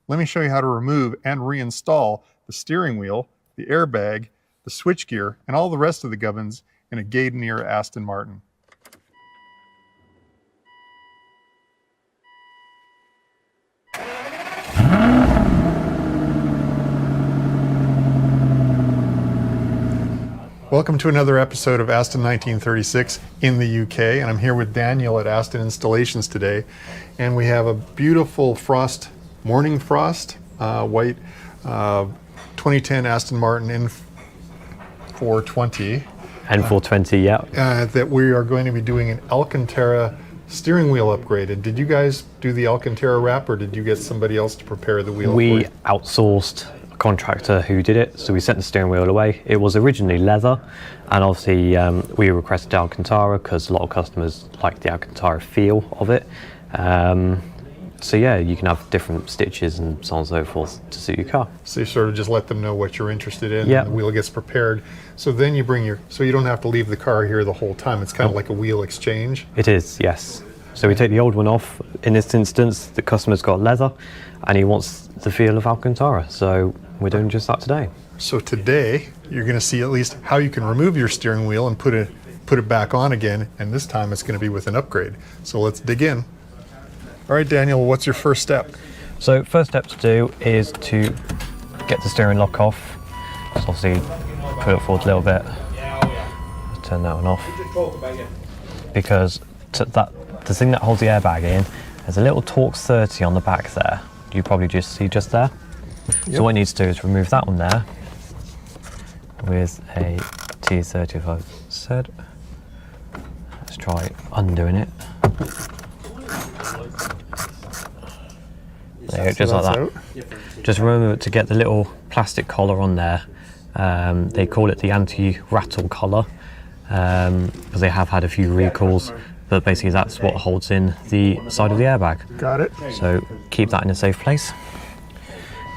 let me show you how to remove and reinstall the steering wheel, the airbag, the switchgear, and all the rest of the gubbins in a Gaydon or Aston Martin. Welcome to another episode of Aston 1936 in the UK, and I'm here with Daniel at Aston Installations today, and we have a beautiful morning frost, white 2010 Aston Martin N420. N420, yeah. That we are going to be doing an Alcantara steering wheel upgrade. And did you guys do the Alcantara wrap, or did you get somebody else to prepare the wheel? We outsourced a contractor who did it, so we sent the steering wheel away. It was originally leather, and obviously we requested Alcantara because a lot of customers like the Alcantara feel of it. So yeah, you can have different stitches and so on and so forth to suit your car. So you sort of just let them know what you're interested in, yep. And the wheel gets prepared. So then you bring so you don't have to leave the car here the whole time. It's kind of like a wheel exchange. It is, yes. So we take the old one off. In this instance, the customer's got leather and he wants the feel of Alcantara. So we're doing just that today. So today, you're going to see at least how you can remove your steering wheel and put it back on again. And this time it's going to be with an upgrade. So let's dig in. All right, Daniel, what's your first step? So first step to do is to get the steering lock off. Just obviously put it forward a little bit. Turn that one off. Because the thing that holds the airbag in, there's a little Torx 30 on the back there. You probably just see just there. Yep. So what you need to do is remove that one there with a T30, if I've said. Let's try undoing it. There, so just like that. Out. Just remember to get the little plastic collar on there. They call it the anti-rattle collar because they have had a few recalls, but basically that's what holds in the side of the airbag. Got it. So keep that in a safe place.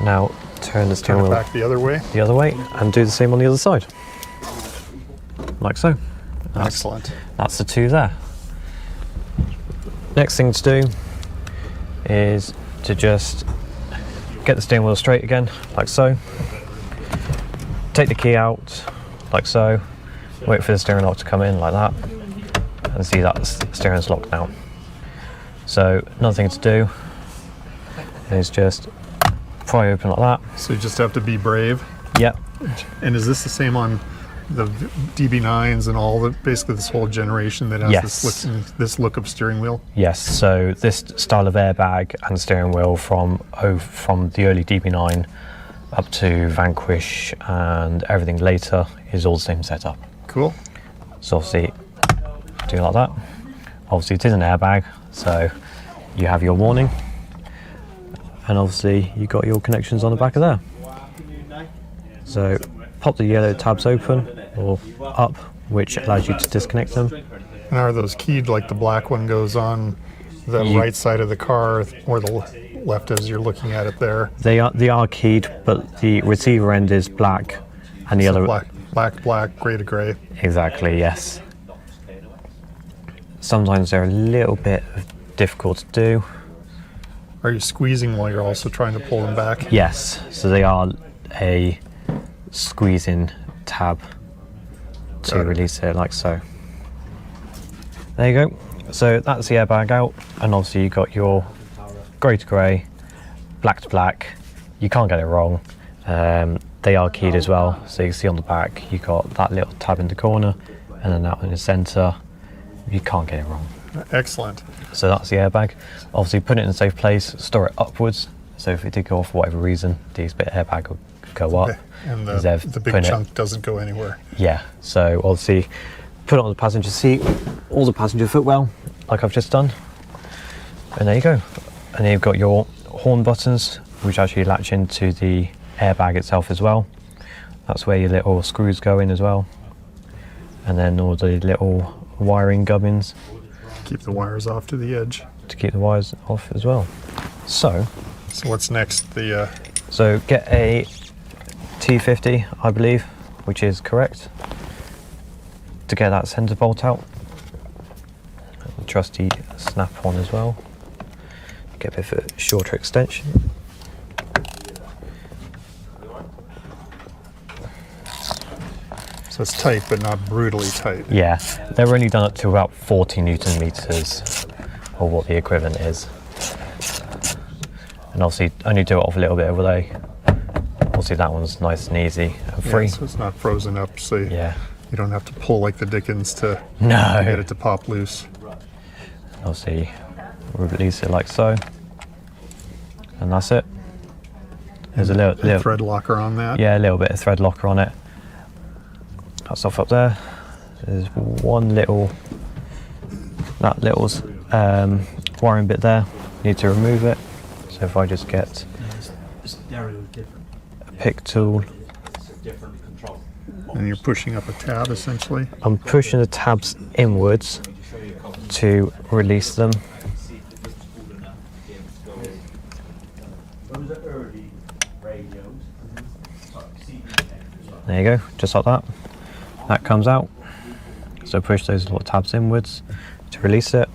Now turn the steering wheel back the other way. The other way, and do the same on the other side, like so. Excellent. That's the two there. Next thing to do is to just get the steering wheel straight again, like so. Take the key out, like so. Wait for the steering lock to come in, like that. And see that the steering's locked now. So another thing to do is just pry open like that. So you just have to be brave. Yep. And is this the same on the DB9s and all basically this whole generation that has yes. this look of steering wheel? Yes, so this style of airbag and steering wheel from the early DB9 up to Vanquish and everything later is all the same setup. Cool. So obviously do like that. Obviously it is an airbag, so you have your warning, and obviously you got your connections on the back of there. So pop the yellow tabs open or up, which allows you to disconnect them. And are those keyed like the black one goes on the right side of the car or the left as you're looking at it there? They are keyed, but the receiver end is black and the other black, gray to gray. Exactly, yes. Sometimes they're a little bit difficult to do. Are you squeezing while you're also trying to pull them back? Yes, so they are a squeezing tab to release it, like so. There you go. So that's the airbag out, and obviously you got your grey to grey, black to black. You can't get it wrong. They are keyed as well, so you can see on the back you got that little tab in the corner, and then out in the centre. You can't get it wrong. Excellent. So that's the airbag. Obviously put it in a safe place, store it upwards, so if it did go off for whatever reason, this bit of airbag will go up. And the big chunk doesn't go anywhere. Yeah, so obviously put it on the passenger seat, all the passenger footwell, like I've just done. And there you go. And then you've got your horn buttons, which actually latch into the airbag itself as well. That's where your little screws go in as well. And then all the little wiring gubbins. Keep the wires off to the edge. To keep the wires off as well. So what's next? So get a T50, I believe, which is correct, to get that centre bolt out. The trusty snap on as well. Get a bit of a shorter extension. So it's tight, but not brutally tight. Yeah, they're only done up to about 40 Newton meters, or what the equivalent is. And obviously, only do it off a little bit of delay. Obviously, that one's nice and easy and free. Yeah, so it's not frozen up, so Yeah. you don't have to pull like the Dickens to No. get it to pop loose. Obviously, release it like so, and that's it. There's a little thread locker on that. Yeah, a little bit of thread locker on it. That's off up there. There's one little, that little wiring bit there. Need to remove it. So if I just get a pick tool, And you're pushing up a tab essentially. I'm pushing the tabs inwards to release them. There you go, just like that. That comes out. So push those little tabs inwards to release it.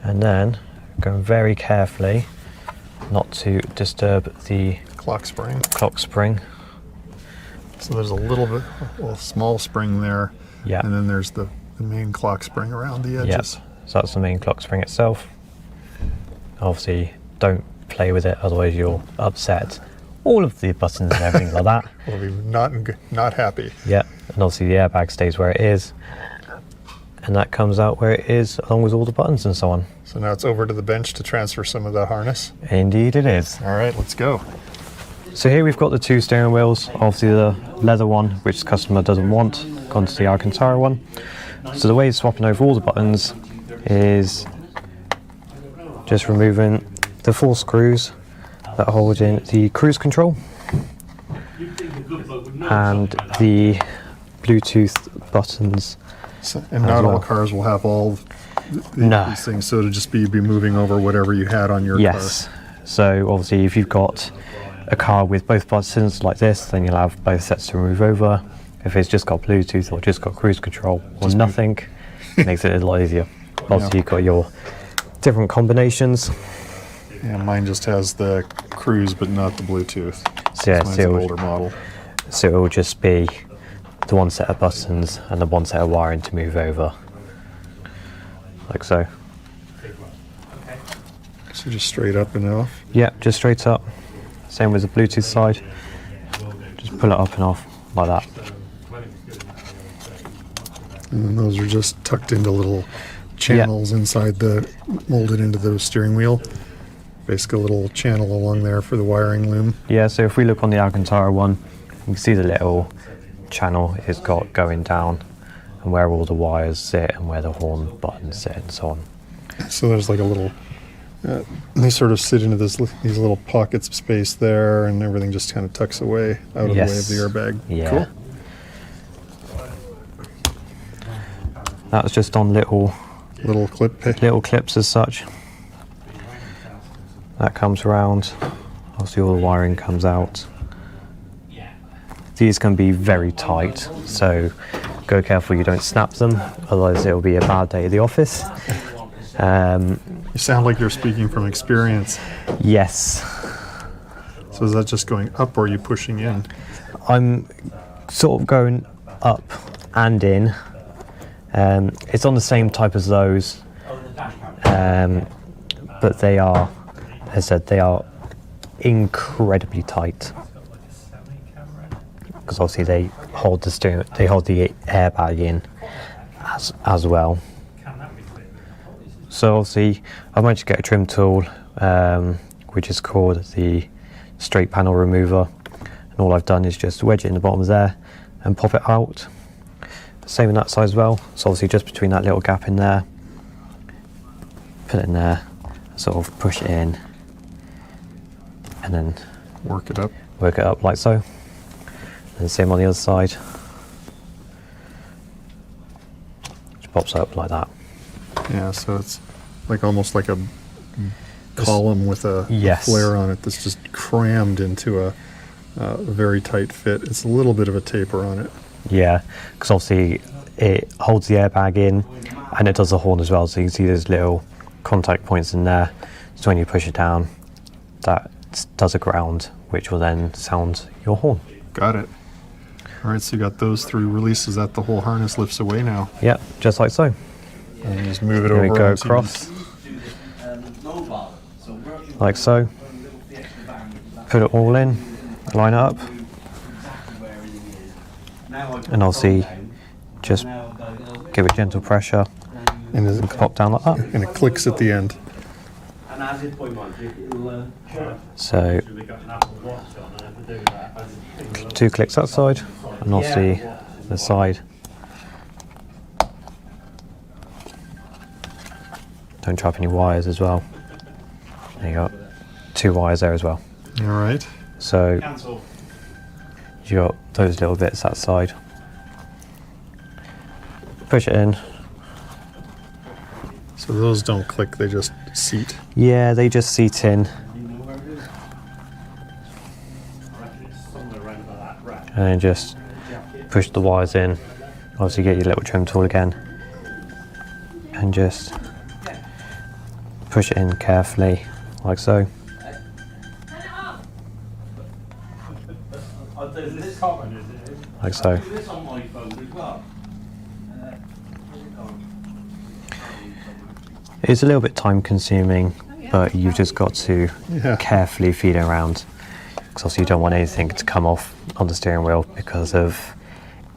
And then going very carefully not to disturb the Clock spring. clock spring. So there's a little small spring there. Yeah. And then there's the main clock spring around the edges. Yes, so that's the main clock spring itself. Obviously, don't play with it, otherwise you'll upset all of the buttons and everything like that. We'll be not happy. Yeah, and obviously the airbag stays where it is, and that comes out where it is, along with all the buttons and so on. So now it's over to the bench to transfer some of the harness. Indeed it is. All right, let's go. So here we've got the two steering wheels, obviously the leather one, which the customer doesn't want, gone to the Alcantara one. So the way of swapping over all the buttons is just removing the 4 screws that hold in the cruise control and the Bluetooth buttons. So, and not all cars will have all these things, so it'll just be moving over whatever you had on your Yes. So obviously if you've got a car with both buttons like this, then you'll have both sets to move over. If it's just got Bluetooth or just got cruise control or just nothing, it makes it a lot easier. Obviously you've got your different combinations. Yeah, mine just has the cruise but not the Bluetooth. So yeah, Mine's an older model. So it will just be the one set of buttons and the one set of wiring to move over, like so. So just straight up and off. Yeah, just straight up. Same with the Bluetooth side. Just pull it up and off like that. And then those are just tucked into little channels inside molded into the steering wheel. Basically a little channel along there for the wiring loom. Yeah, so if we look on the Alcantara one, you can see the little channel it's got going down and where all the wires sit and where the horn buttons sit and so on. So there's like a little, they sort of sit into these little pockets of space there, and everything just kind of tucks away out of the way of the airbag. Yeah. Cool. That's just on little clips as such. That comes around. Obviously all the wiring comes out. These can be very tight, so go careful you don't snap them, otherwise it'll be a bad day at the office. You sound like you're speaking from experience. Yes. So is that just going up, or are you pushing in? I'm sort of going up and in. It's on the same type as those, but they are, as I said, they are incredibly tight. Because obviously they hold the airbag in as well. So obviously I managed to get a trim tool, which is called the straight panel remover, and all I've done is just wedge it in the bottom of there and pop it out. Same in that side as well. So obviously just between that little gap in there, put it in there, sort of push it in, and then work it up like so. And the same on the other side. Just pops up like that. Yeah, so it's like almost like a column with a flare on it that's just crammed into a very tight fit. It's a little bit of a taper on it. Yeah, because obviously it holds the airbag in and it does the horn as well, so you can see there's little contact points in there. So when you push it down, that does a ground, which will then sound your horn. Got it. All right, so you got those 3 releases that the whole harness lifts away now. Yep, just like so. And you just move it Here over. we go onto across, like so. Put it all in, line it up, and obviously just give it gentle pressure And and pop down like that. and it clicks at the end. So 2 clicks that side, and obviously the side. Don't trap any wires as well. There you got 2 wires there as well. All right. So you got those little bits that side. Push it in. So those don't click, they just seat. Yeah, they just seat in. And then just push the wires in. Obviously get your little trim tool again. And just push it in carefully, like so. Like so. It's a little bit time consuming, but you've just got to carefully feed it around, because obviously you don't want anything to come off on the steering wheel, because of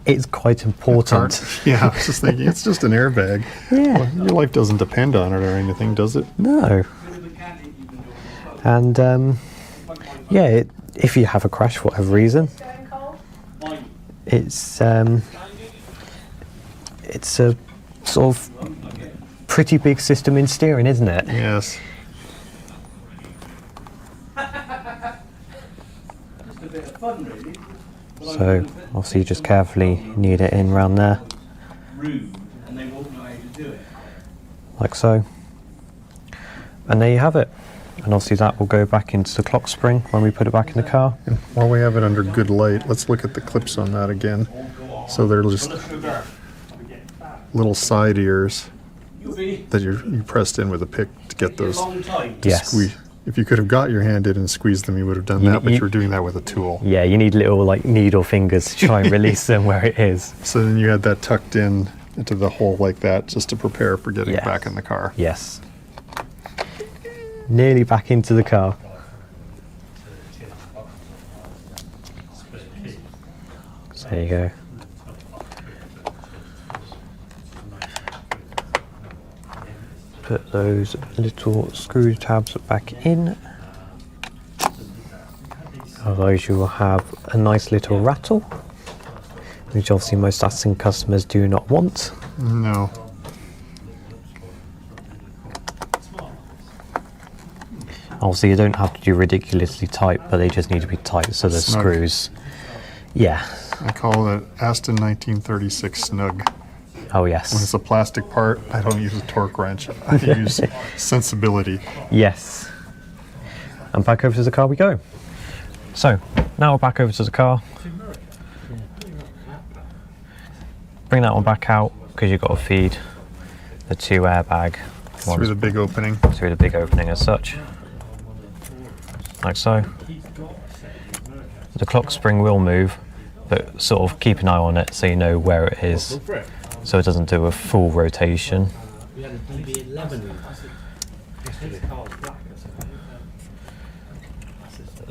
it's quite important. Yeah, I was just thinking, it's just an airbag. Yeah. Well, your life doesn't depend on it or anything, does it? No. And yeah, if you have a crash for whatever reason, it's a sort of pretty big system in steering, isn't it? Yes. So obviously you just carefully knead it in around there, like so. And there you have it. And obviously that will go back into the clock spring when we put it back in the car. And while we have it under good light, let's look at the clips on that again. So they're just little side ears that you pressed in with a pick to get those to Yes. squeeze. If you could have got your hand in and squeezed them, you would have done that, but you were doing that with a tool. Yeah, you need little like needle fingers to try and release them where it is. So then you had that tucked in into the hole like that just to prepare for getting Yeah. back in the car. Yes. Nearly back into the car. So there you go. Put those little screw tabs back in. Otherwise you will have a nice little rattle, which obviously most Aston customers do not want. No. Obviously you don't have to do ridiculously tight, but they just need to be tight so the Snug. screws. Yeah. I call it Aston 1936 snug. Oh When yes. it's a plastic part, I don't use a torque wrench. I use sensibility. Yes. And back over to the car we go. So now we're back over to the car. Bring that one back out because you've got to feed the 2 airbag Through the big opening. through the big opening as such. Like so. The clock spring will move, but sort of keep an eye on it so you know where it is, so it doesn't do a full rotation. We had a DB11.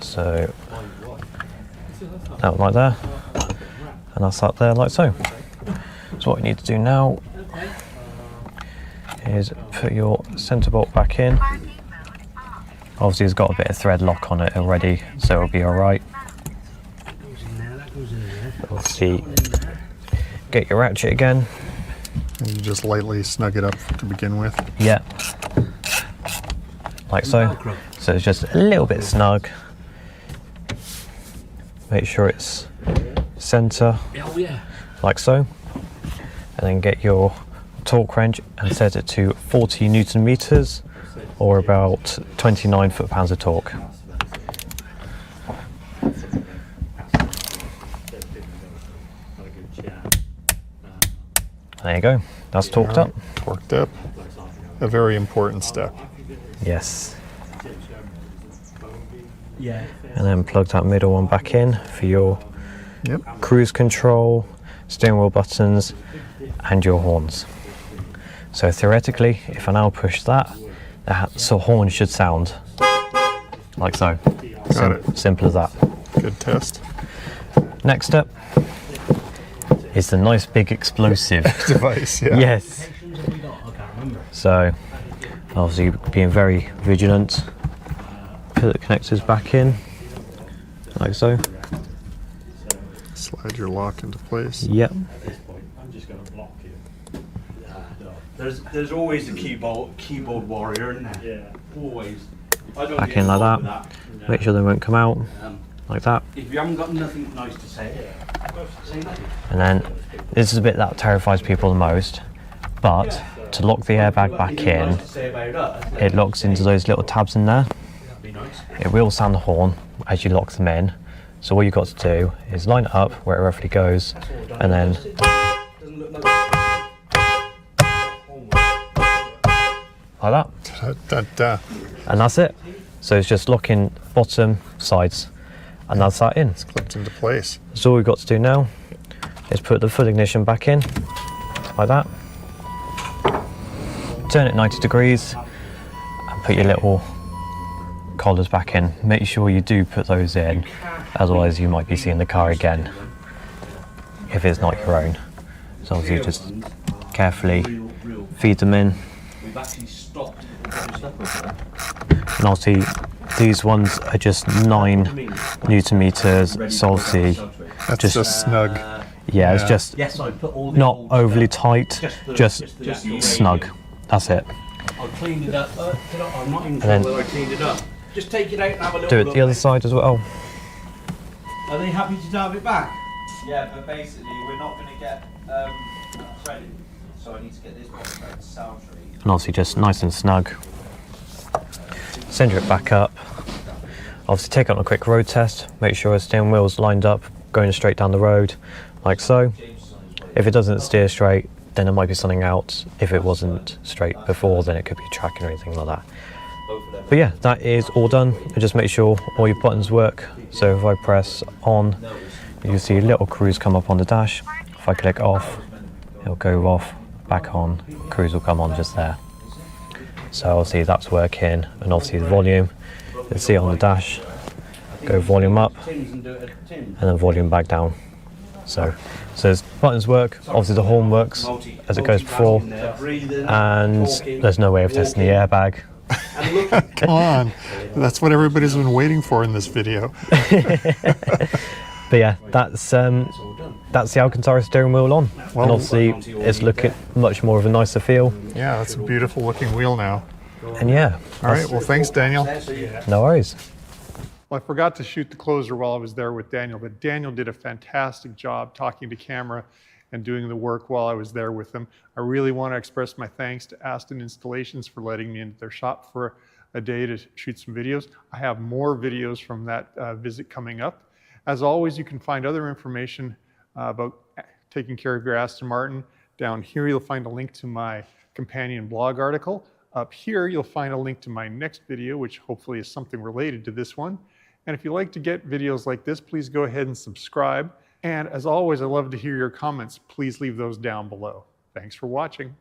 So that one like there, and that's that there like so. So what you need to do now is put your centre bolt back in. Obviously it's got a bit of thread lock on it already, so it'll be alright. Obviously get your ratchet again. And you just lightly snug it up to begin with. Yeah. Like so. So it's just a little bit snug. Make sure it's centre, Oh yeah. like so. And then get your torque wrench and set it to 40 Newton meters, or about 29 foot-pounds of torque. There you go. That's torqued up. Torqued up. A very important step. Yes. Yeah. And then plug that middle one back in for your Yep. cruise control, steering wheel buttons, and your horns. So theoretically, if I now push that, the horn should sound like so. Got it. Simple as that. Good test. Next step is the nice big explosive Device, yeah. Yes. So obviously being very vigilant. Put the connectors back in, like so. Slide your lock into place. Yep. I'm just going to block you. There's always a keyboard warrior, isn't there? Yeah. Always. I don't Back get in like involved that. with that. Make sure they won't come out, like that. If you haven't got nothing nice to say nothing. And then this is the bit that terrifies people the most. But to lock the airbag back in, it locks into those little tabs in there. It will sound the horn as you lock them in. So all you've got to do is line it up where it roughly goes, and then like that. Da, da, da. And that's it. So it's just locking bottom, sides, and that's that in. It's clipped into place. So all we've got to do now is put the full ignition back in, like that. Turn it 90 degrees, and put your little collars back in. Make sure you do put those in, otherwise you might be seeing the car again if it's not your own. So obviously just carefully feed them in. We've actually stopped. And obviously these ones are just 9 Newton meters, so obviously That's just snug. yeah, it's just Yes, I put all the not old overly stuff. tight, just snug. That's it. I cleaned it up. I'm not even And then sure whether I cleaned it up. Just take it out and have a little do it look. the other side as well. Are they happy to have it back? Yeah, but basically we're not going to get credit, so I need to get this box out to sound tree. And obviously just nice and snug. Center it back up. Obviously take it on a quick road test. Make sure the steering wheel's lined up, going straight down the road, like so. If it doesn't steer straight, then there might be something out. If it wasn't straight before, then it could be tracking or anything like that. But yeah, that is all done. And just make sure all your buttons work. So if I press on, you see a little cruise come up on the dash. If I click off, it'll go off, back on, cruise will come on just there. So obviously that's working, and obviously the volume, you'll see it on the dash, go volume up, and then volume back down. So the buttons work, obviously the horn works as it goes before, and there's no way of testing the airbag. Come on. That's what everybody's been waiting for in this video. But yeah, that's the Alcantara steering wheel on. Well, and obviously it's looking much more of a nicer feel. Yeah, that's a beautiful looking wheel now. And yeah, All right, well, thanks, Daniel. no worries. Well, I forgot to shoot the closer while I was there with Daniel, but Daniel did a fantastic job talking to camera and doing the work while I was there with him. I really want to express my thanks to Aston Installations for letting me into their shop for a day to shoot some videos. I have more videos from that visit coming up. As always, you can find other information about taking care of your Aston Martin. Down here, you'll find a link to my companion blog article. Up here, you'll find a link to my next video, which hopefully is something related to this one. And if you like to get videos like this, please go ahead and subscribe. And as always, I love to hear your comments. Please leave those down below. Thanks for watching.